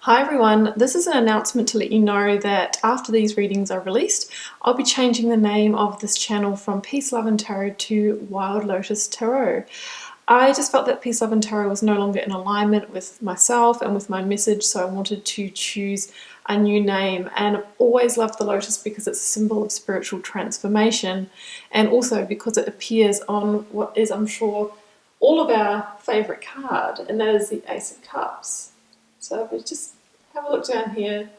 Hi everyone, this is an announcement to let you know that after these readings are released, I'll be changing the name of this channel from Peace, Love and Tarot to Wild Lotus Tarot. I just felt that Peace, Love and Tarot was no longer in alignment with myself and with my message, so I wanted to choose a new name. And I've always loved the lotus because it's a symbol of spiritual transformation, and also because it appears on what is, I'm sure, all of our favourite card, and that is the Ace of Cups. So if we just have a look down here,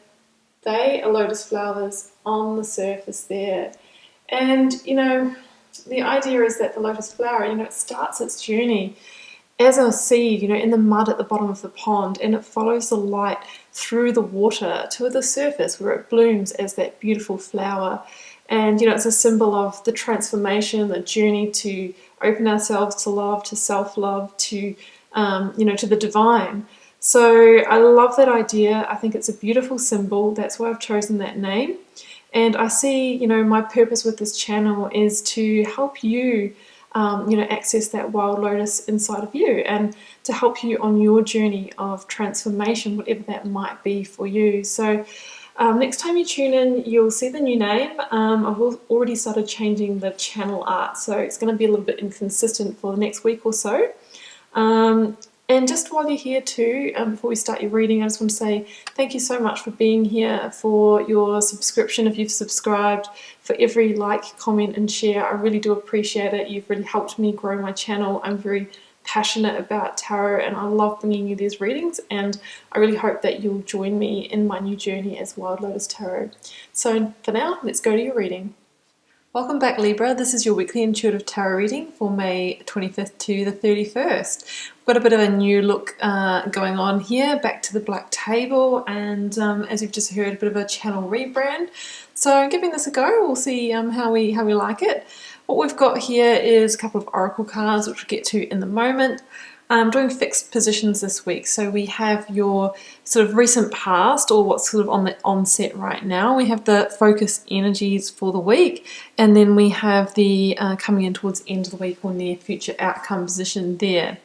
they are lotus flowers on the surface there. And, the idea is that the lotus flower, it starts its journey as a seed, in the mud at the bottom of the pond, and it follows the light through the water to the surface where it blooms as that beautiful flower. And, it's a symbol of the transformation, the journey to open ourselves to love, to self-love, to the divine. So I love that idea. I think it's a beautiful symbol. That's why I've chosen that name. And I see, my purpose with this channel is to help you, access that wild lotus inside of you and to help you on your journey of transformation, whatever that might be for you. So next time you tune in, you'll see the new name. I've already started changing the channel art, so it's going to be a little bit inconsistent for the next week or so. And just while you're here too, before we start your reading, I just want to say thank you so much for being here, for your subscription if you've subscribed, for every like, comment and share. I really do appreciate it. You've really helped me grow my channel. I'm very passionate about tarot and I love bringing you these readings, and I really hope that you'll join me in my new journey as Wild Lotus Tarot. So for now, let's go to your reading. Welcome back, Libra. This is your weekly intuitive tarot reading for May 25th to the 31st. We've got a bit of a new look going on here, back to the black table, and as you've just heard, a bit of a channel rebrand. So giving this a go, we'll see how we like it. What we've got here is a couple of oracle cards, which we'll get to in the moment. I'm doing fixed positions this week, so we have your sort of recent past, or what's sort of on the onset right now. We have the focus energies for the week, and then we have the coming in towards the end of the week or near future outcome position there.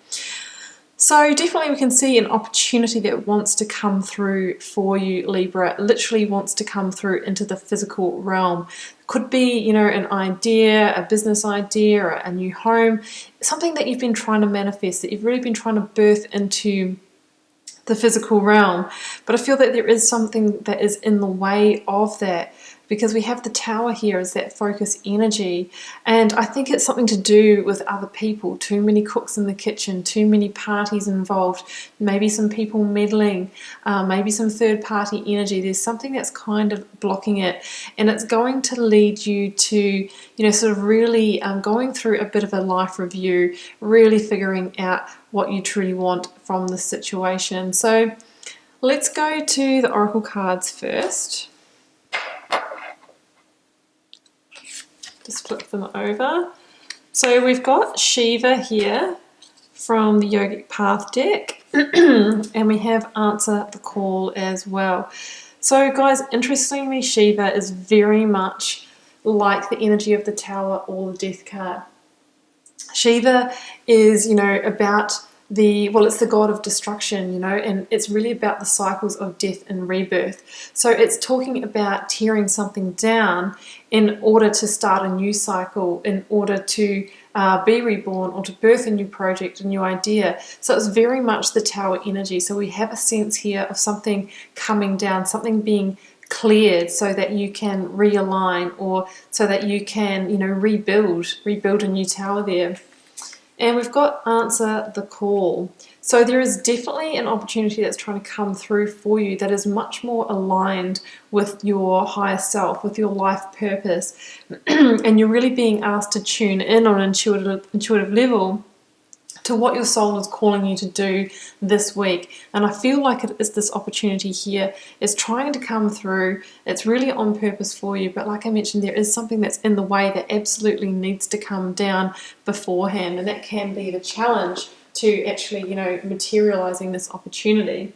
So definitely we can see an opportunity that wants to come through for you, Libra. It literally wants to come through into the physical realm. Could be, an idea, a business idea, or a new home, something that you've been trying to manifest, that you've really been trying to birth into the physical realm. But I feel that there is something that is in the way of that, because we have the Tower here as that focus energy, and I think it's something to do with other people. Too many cooks in the kitchen, too many parties involved, maybe some people meddling, maybe some third-party energy. There's something that's kind of blocking it, and it's going to lead you to, sort of really going through a bit of a life review, really figuring out what you truly want from the situation. So let's go to the oracle cards first. Just flip them over. So we've got Shiva here from the Yogic Path deck, and we have Answer the Call as well. So guys, interestingly, Shiva is very much like the energy of the Tower or the Death card. Shiva is, about it's the god of destruction, and it's really about the cycles of death and rebirth. So it's talking about tearing something down in order to start a new cycle, in order to be reborn or to birth a new project, a new idea. So it's very much the Tower energy. So we have a sense here of something coming down, something being cleared so that you can realign, or so that you can, rebuild a new tower there. And we've got Answer the Call. So there is definitely an opportunity that's trying to come through for you that is much more aligned with your higher self, with your life purpose. And you're really being asked to tune in on an intuitive level to what your soul is calling you to do this week. And I feel like it is this opportunity here. It's trying to come through. It's really on purpose for you. But like I mentioned, there is something that's in the way that absolutely needs to come down beforehand. And that can be the challenge to actually, materializing this opportunity.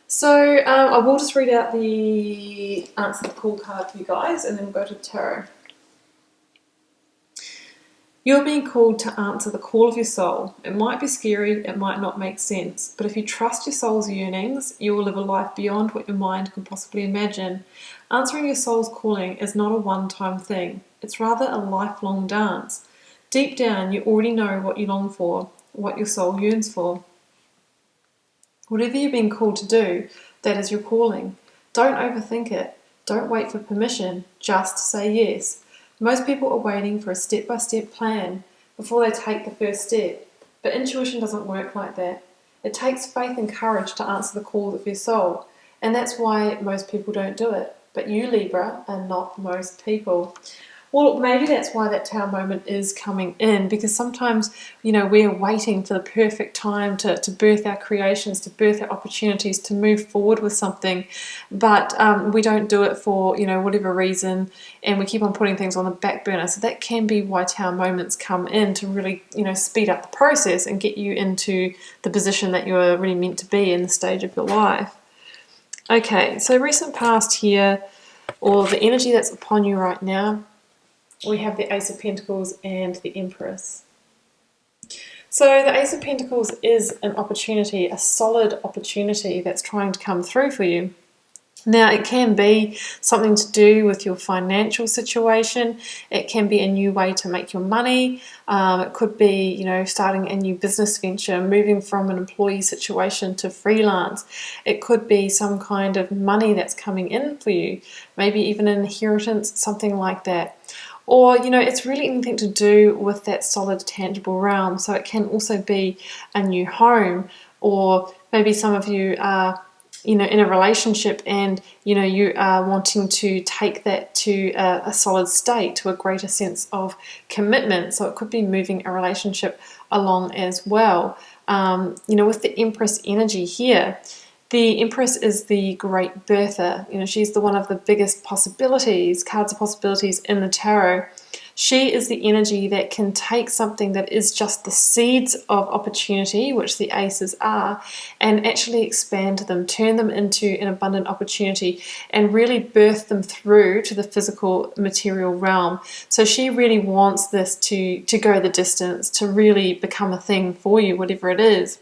So I will just read out the Answer the Call card for you guys, and then we'll go to the tarot. You're being called to answer the call of your soul. It might be scary, it might not make sense, but if you trust your soul's yearnings, you will live a life beyond what your mind can possibly imagine. Answering your soul's calling is not a one-time thing. It's rather a lifelong dance. Deep down, you already know what you long for, what your soul yearns for. Whatever you're being called to do, that is your calling. Don't overthink it. Don't wait for permission. Just say yes. Most people are waiting for a step-by-step plan before they take the first step. But intuition doesn't work like that. It takes faith and courage to answer the call of your soul. And that's why most people don't do it. But you, Libra, are not most people. Well, maybe that's why that Tower moment is coming in, because sometimes, we're waiting for the perfect time to birth our creations, to birth our opportunities, to move forward with something, but we don't do it for, whatever reason, and we keep on putting things on the back burner. So that can be why Tower moments come in, to really, speed up the process and get you into the position that you're really meant to be in the stage of your life. Okay, so recent past here, or the energy that's upon you right now, we have the Ace of Pentacles and the Empress. So the Ace of Pentacles is an opportunity, a solid opportunity that's trying to come through for you. Now, it can be something to do with your financial situation. It can be a new way to make your money. It could be, starting a new business venture, moving from an employee situation to freelance. It could be some kind of money that's coming in for you, maybe even an inheritance, something like that. Or, it's really anything to do with that solid, tangible realm. So it can also be a new home, or maybe some of you are, in a relationship and, you are wanting to take that to a solid state, to a greater sense of commitment. So it could be moving a relationship along as well. With the Empress energy here, the Empress is the great birther. She's the one of the biggest possibilities, cards of possibilities in the tarot. She is the energy that can take something that is just the seeds of opportunity, which the aces are, and actually expand them, turn them into an abundant opportunity, and really birth them through to the physical material realm. So she really wants this to go the distance, to really become a thing for you, whatever it is.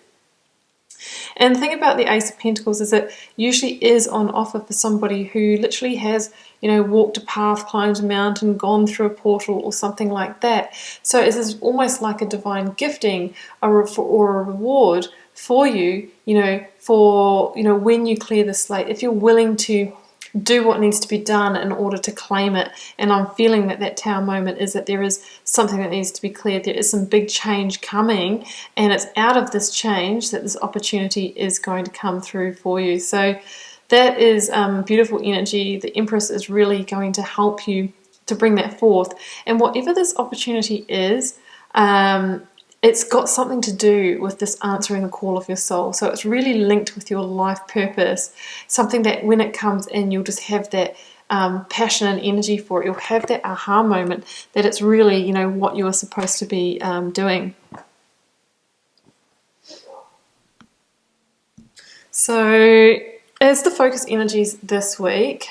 And the thing about the Ace of Pentacles is it usually is on offer for somebody who literally has, walked a path, climbed a mountain, gone through a portal or something like that. So it's almost like a divine gifting or a reward for you, for, when you clear the slate. If you're willing to do what needs to be done in order to claim it. And I'm feeling that Tower moment is that there is something that needs to be cleared. There is some big change coming, and it's out of this change that this opportunity is going to come through for you. So that is beautiful energy. The Empress is really going to help you to bring that forth. And whatever this opportunity is, it's got something to do with this answering the call of your soul. So it's really linked with your life purpose, something that when it comes in, you'll just have that passion and energy for it. You'll have that aha moment that it's really, what you're supposed to be doing. So as the focus energies this week,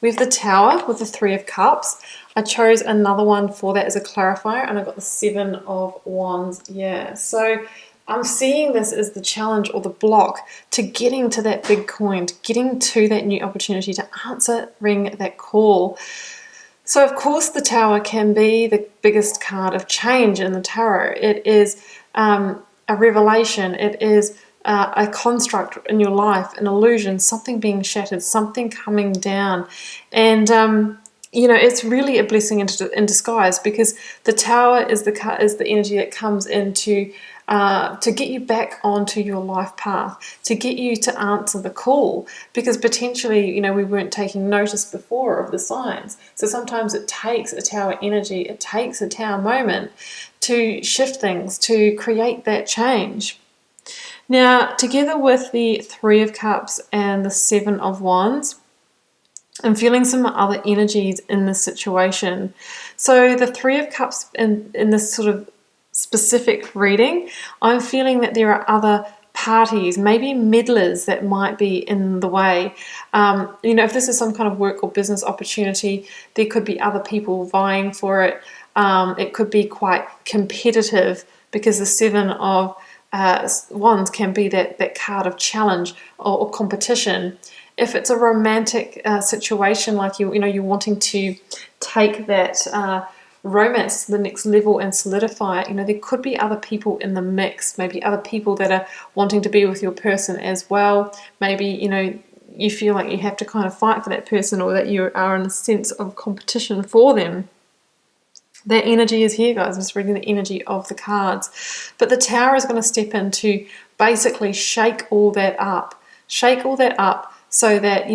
we have the Tower with the Three of Cups. I chose another one for that as a clarifier, and I got the Seven of Wands. Yeah, so I'm seeing this as the challenge or the block to getting to that big coin, to getting to that new opportunity, to answering that call. So, of course, the Tower can be the biggest card of change in the tarot. It is a revelation. It is a construct in your life, an illusion, something being shattered, something coming down. And it's really a blessing in disguise, because the Tower is the energy that comes in to get you back onto your life path, to get you to answer the call, because potentially, we weren't taking notice before of the signs. So sometimes it takes a Tower energy, it takes a Tower moment to shift things, to create that change. Now, together with the Three of Cups and the Seven of Wands, I'm feeling some other energies in this situation. So the Three of Cups in this sort of specific reading, I'm feeling that there are other parties, maybe meddlers that might be in the way. If this is some kind of work or business opportunity, there could be other people vying for it. It could be quite competitive, because the Seven of Wands can be that card of challenge or competition. If it's a romantic situation, like you're wanting to take that romance to the next level and solidify it, there could be other people in the mix, maybe other people that are wanting to be with your person as well. Maybe you feel like you have to kind of fight for that person, or that you are in a sense of competition for them. That energy is here, guys. I'm just reading the energy of the cards. But the Tower is going to step in to basically shake all that up so that,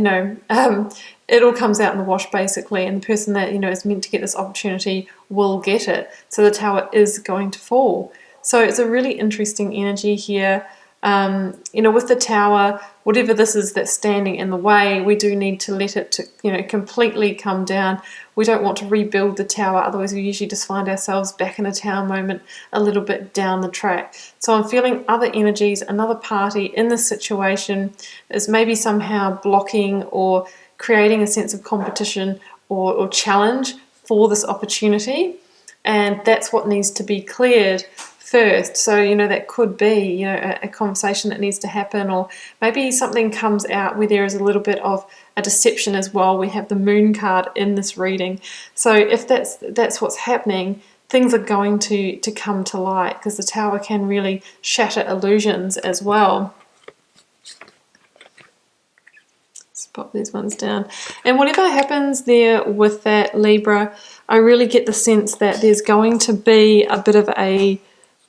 it all comes out in the wash, basically, and the person that, is meant to get this opportunity will get it. So the Tower is going to fall. So it's a really interesting energy here. With the Tower, whatever this is that's standing in the way, we do need to let it completely come down. We don't want to rebuild the Tower, otherwise we usually just find ourselves back in a Tower moment a little bit down the track. So I'm feeling other energies, another party in this situation is maybe somehow blocking or creating a sense of competition or challenge for this opportunity, and that's what needs to be cleared first. So that could be a conversation that needs to happen, or maybe something comes out where there is a little bit of a deception as well. We have the Moon card in this reading, so if that's what's happening, things are going to come to light, because the Tower can really shatter illusions as well. Let's pop these ones down. And whatever happens there with that Libra, I really get the sense that there's going to be a bit of a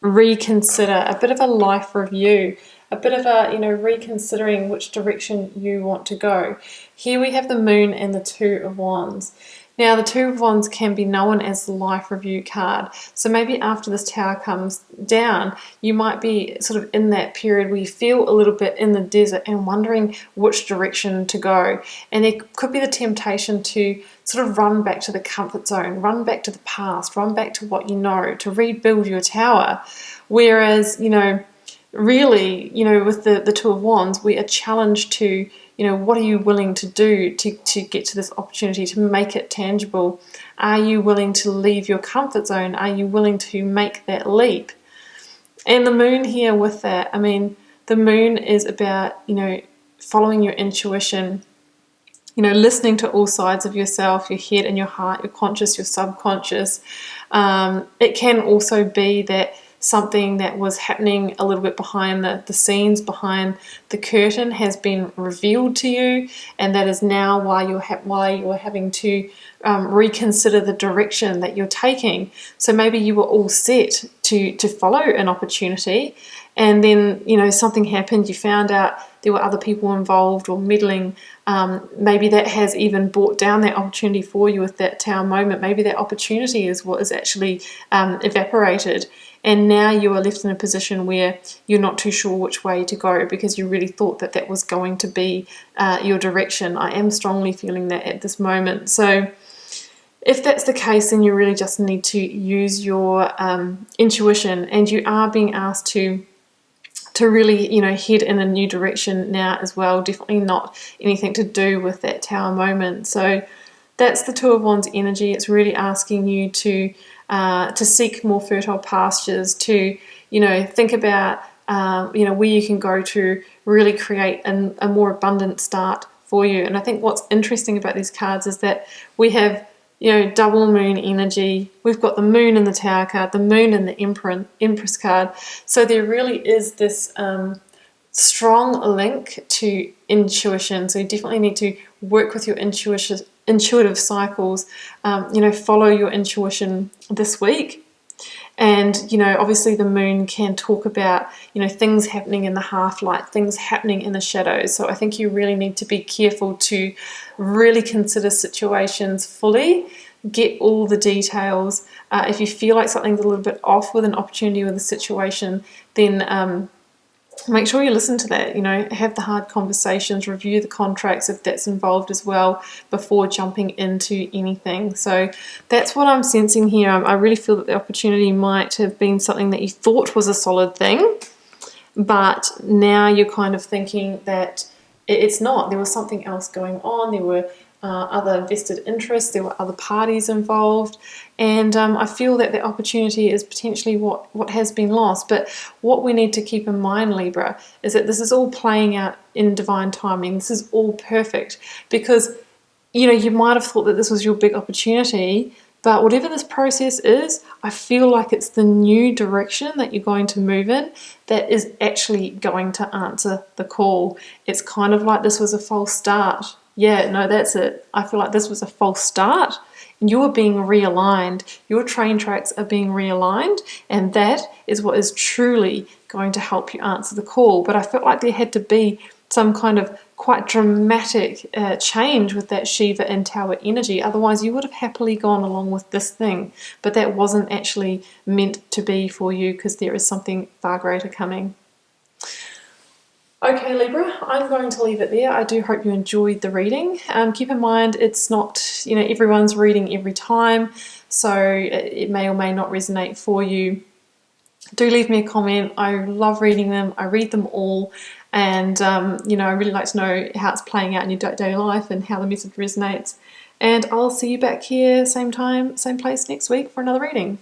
reconsider, a bit of a life review, a bit of a reconsidering which direction you want to go. Here we have the Moon and the Two of Wands. Now the Two of Wands can be known as the life review card. So maybe after this Tower comes down, you might be sort of in that period where you feel a little bit in the desert and wondering which direction to go. And there could be the temptation to sort of run back to the comfort zone, run back to the past, run back to what you know, to rebuild your Tower. Whereas, really, with the Two of Wands, we are challenged to, what are you willing to do to get to this opportunity, to make it tangible? Are you willing to leave your comfort zone? Are you willing to make that leap? And the Moon here with that, the Moon is about, following your intuition, listening to all sides of yourself, your head and your heart, your conscious, your subconscious. It can also be that something that was happening a little bit behind the scenes, behind the curtain, has been revealed to you, and that is now why you're having to reconsider the direction that you're taking. So maybe you were all set to follow an opportunity, and then something happened. You found out there were other people involved or meddling. Maybe that has even brought down that opportunity for you with that Tower moment. Maybe that opportunity is what is actually evaporated. And now you are left in a position where you're not too sure which way to go, because you really thought that was going to be your direction. I am strongly feeling that at this moment. So if that's the case, then you really just need to use your intuition, and you are being asked to really, head in a new direction now as well. Definitely not anything to do with that Tower moment. So that's the Two of Wands energy. It's really asking you to seek more fertile pastures, to think about where you can go to really create a more abundant start for you. And I think what's interesting about these cards is that we have double Moon energy. We've got the Moon in the Tower card, the Moon in the Empress card. So there really is this strong link to intuition. So you definitely need to work with your intuitive cycles, follow your intuition this week. And, obviously the Moon can talk about, things happening in the half-light, things happening in the shadows. So I think you really need to be careful to really consider situations fully, get all the details. If you feel like something's a little bit off with an opportunity with a situation, then make sure you listen to that, have the hard conversations, review the contracts if that's involved as well before jumping into anything. So that's what I'm sensing here. I really feel that the opportunity might have been something that you thought was a solid thing, but now you're kind of thinking that it's not. There was something else going on. There were other vested interests, there were other parties involved, and I feel that the opportunity is potentially what has been lost. But what we need to keep in mind, Libra, is that this is all playing out in divine timing. This is all perfect, because you might have thought that this was your big opportunity, but whatever this process is, I feel like it's the new direction that you're going to move in that is actually going to answer the call. It's kind of like this was a false start. Yeah, no, that's it. I feel like this was a false start. You're being realigned. Your train tracks are being realigned, and that is what is truly going to help you answer the call. But I felt like there had to be some kind of quite dramatic change with that Shiva and Tower energy. Otherwise, you would have happily gone along with this thing. But that wasn't actually meant to be for you, because there is something far greater coming. Okay, Libra, I'm going to leave it there. I do hope you enjoyed the reading. Keep in mind, it's not, everyone's reading every time, so it may or may not resonate for you. Do leave me a comment. I love reading them. I read them all, and I really like to know how it's playing out in your daily life and how the message resonates. And I'll see you back here, same time, same place next week for another reading.